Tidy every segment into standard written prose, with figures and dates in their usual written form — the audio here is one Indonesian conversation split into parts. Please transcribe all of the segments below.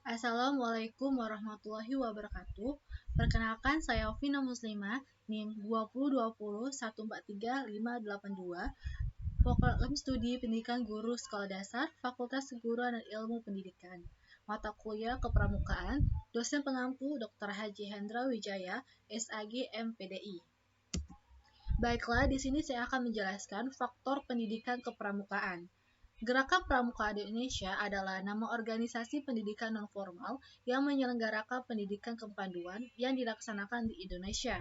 Assalamualaikum warahmatullahi wabarakatuh. Perkenalkan, saya Vina Muslimah, NIM 2020143582, Program Studi Pendidikan Guru Sekolah Dasar, Fakultas Keguruan dan Ilmu Pendidikan. Mata kuliah Kepramukaan, dosen pengampu Dr. Haji Hendra Wijaya, SAG MPDI. Baiklah, di sini saya akan menjelaskan faktor pendidikan kepramukaan. Gerakan Pramuka di Indonesia adalah nama organisasi pendidikan non-formal yang menyelenggarakan pendidikan kepanduan yang dilaksanakan di Indonesia.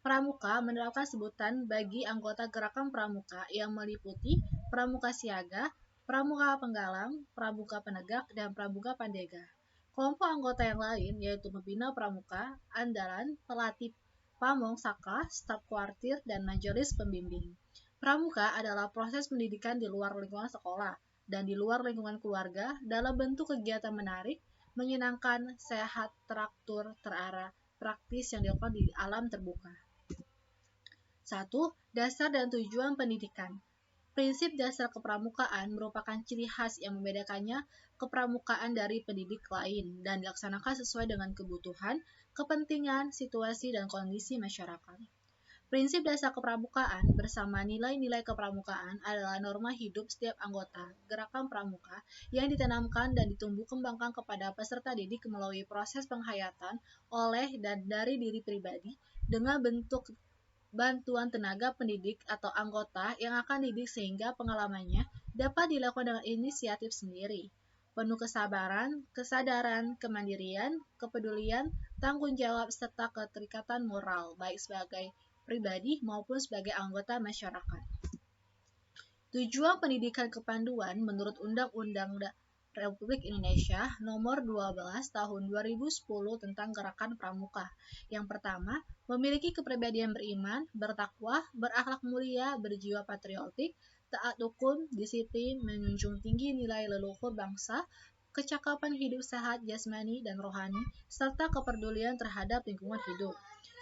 Pramuka menerapkan sebutan bagi anggota gerakan pramuka yang meliputi pramuka siaga, pramuka penggalang, pramuka penegak, dan pramuka pandega. Kelompok anggota yang lain yaitu pembina pramuka, andalan, pelatih pamong saka, staf kuartir, dan majelis pembimbing. Pramuka adalah proses pendidikan di luar lingkungan sekolah dan di luar lingkungan keluarga dalam bentuk kegiatan menarik, menyenangkan, sehat, teratur, terarah, praktis yang dilakukan di alam terbuka. 1. Dasar dan tujuan pendidikan. Prinsip dasar kepramukaan merupakan ciri khas yang membedakannya kepramukaan dari pendidik lain dan dilaksanakan sesuai dengan kebutuhan, kepentingan, situasi, dan kondisi masyarakat. Prinsip dasar kepramukaan bersama nilai-nilai kepramukaan adalah norma hidup setiap anggota gerakan pramuka yang ditanamkan dan ditumbuh kembangkan kepada peserta didik melalui proses penghayatan oleh dan dari diri pribadi dengan bentuk bantuan tenaga pendidik atau anggota yang akan didik sehingga pengalamannya dapat dilakukan dengan inisiatif sendiri. Penuh kesabaran, kesadaran, kemandirian, kepedulian, tanggung jawab, serta keterikatan moral, baik sebagai pribadi maupun sebagai anggota masyarakat. Tujuan pendidikan kepanduan menurut Undang-Undang Republik Indonesia Nomor 12 Tahun 2010 tentang Gerakan Pramuka. Yang pertama, memiliki kepribadian beriman, bertakwa, berakhlak mulia, berjiwa patriotik, taat hukum, disiplin, menjunjung tinggi nilai leluhur bangsa, kecakapan hidup sehat jasmani dan rohani, serta kepedulian terhadap lingkungan hidup.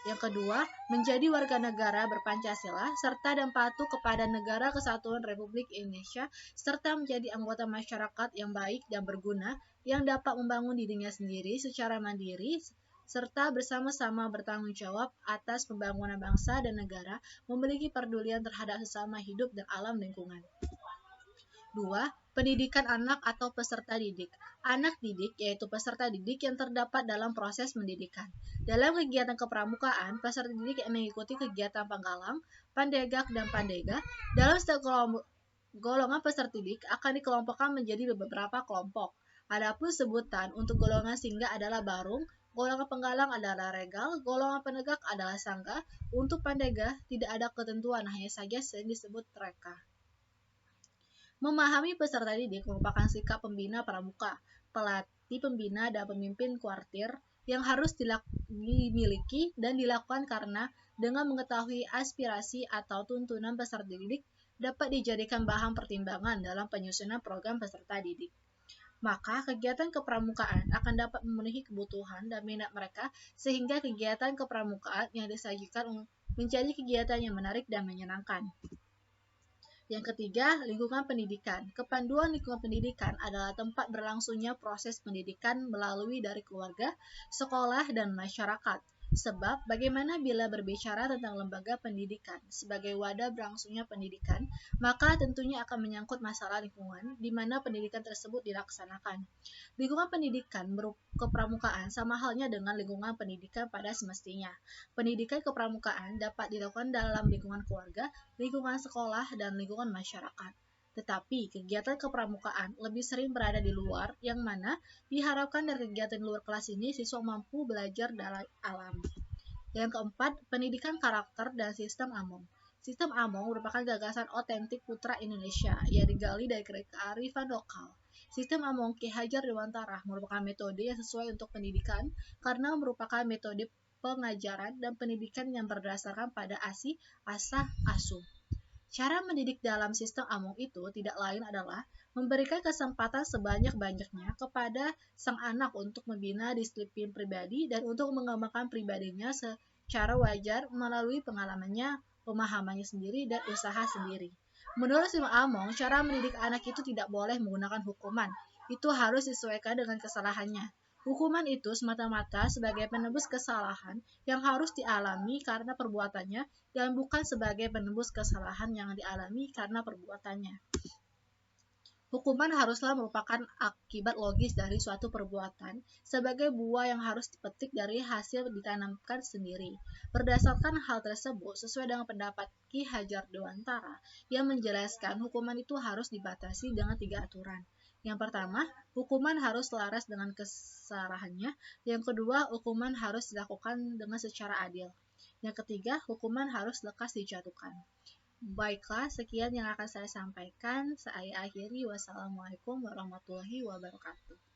Yang kedua, menjadi warga negara berpancasila serta dan patuh kepada Negara Kesatuan Republik Indonesia serta menjadi anggota masyarakat yang baik dan berguna yang dapat membangun dirinya sendiri secara mandiri serta bersama-sama bertanggung jawab atas pembangunan bangsa dan negara, memiliki pedulian terhadap sesama hidup dan alam lingkungan. 2. Pendidikan anak atau peserta didik. Anak didik yaitu peserta didik yang terdapat dalam proses pendidikan. Dalam kegiatan kepramukaan, peserta didik yang mengikuti kegiatan penggalang, pandegak, dan pandega. Dalam setiap golongan peserta didik akan dikelompokkan menjadi beberapa kelompok. Adapun sebutan untuk golongan singgah adalah barung, golongan penggalang adalah regal, golongan penegak adalah sangga. Untuk pandega tidak ada ketentuan, hanya saja sering disebut reka. Memahami peserta didik merupakan sikap pembina pramuka, pelatih pembina dan pemimpin kuartir yang harus dimiliki dan dilakukan karena dengan mengetahui aspirasi atau tuntunan peserta didik dapat dijadikan bahan pertimbangan dalam penyusunan program peserta didik. Maka kegiatan kepramukaan akan dapat memenuhi kebutuhan dan minat mereka sehingga kegiatan kepramukaan yang disajikan menjadi kegiatan yang menarik dan menyenangkan. Yang ketiga, lingkungan pendidikan. Kepanduan lingkungan pendidikan adalah tempat berlangsungnya proses pendidikan melalui dari keluarga, sekolah, dan masyarakat. Sebab, bagaimana bila berbicara tentang lembaga pendidikan sebagai wadah berlangsungnya pendidikan, maka tentunya akan menyangkut masalah lingkungan di mana pendidikan tersebut dilaksanakan. Lingkungan pendidikan kepramukaan sama halnya dengan lingkungan pendidikan pada semestinya. Pendidikan kepramukaan dapat dilakukan dalam lingkungan keluarga, lingkungan sekolah, dan lingkungan masyarakat. Tetapi kegiatan kepramukaan lebih sering berada di luar, yang mana diharapkan dari kegiatan luar kelas ini siswa mampu belajar dari alam. Yang keempat, pendidikan karakter dan sistem AMONG. Sistem AMONG merupakan gagasan otentik putra Indonesia yang digali dari kearifan lokal. Sistem AMONG Ki Hajar Dewantara merupakan metode yang sesuai untuk pendidikan karena merupakan metode pengajaran dan pendidikan yang berdasarkan pada ASI, asah, asuh. Cara mendidik dalam sistem AMONG itu tidak lain adalah memberikan kesempatan sebanyak-banyaknya kepada sang anak untuk membina disiplin pribadi dan untuk mengembangkan pribadinya secara wajar melalui pengalamannya, pemahamannya sendiri, dan usaha sendiri. Menurut sistem AMONG, cara mendidik anak itu tidak boleh menggunakan hukuman. Itu harus disesuaikan dengan kesalahannya. Hukuman itu semata-mata sebagai penebus kesalahan yang harus dialami karena perbuatannya dan bukan sebagai penebus kesalahan yang dialami karena perbuatannya. Hukuman haruslah merupakan akibat logis dari suatu perbuatan, sebagai buah yang harus dipetik dari hasil ditanamkan sendiri. Berdasarkan hal tersebut, sesuai dengan pendapat Ki Hajar Dewantara, yang menjelaskan hukuman itu harus dibatasi dengan 3 aturan. Yang pertama, hukuman harus selaras dengan kesalahannya. Yang kedua, hukuman harus dilakukan dengan secara adil. Yang ketiga, hukuman harus lekas dijatuhkan. Baiklah, sekian yang akan saya sampaikan. Saya akhiri. Wassalamualaikum warahmatullahi wabarakatuh.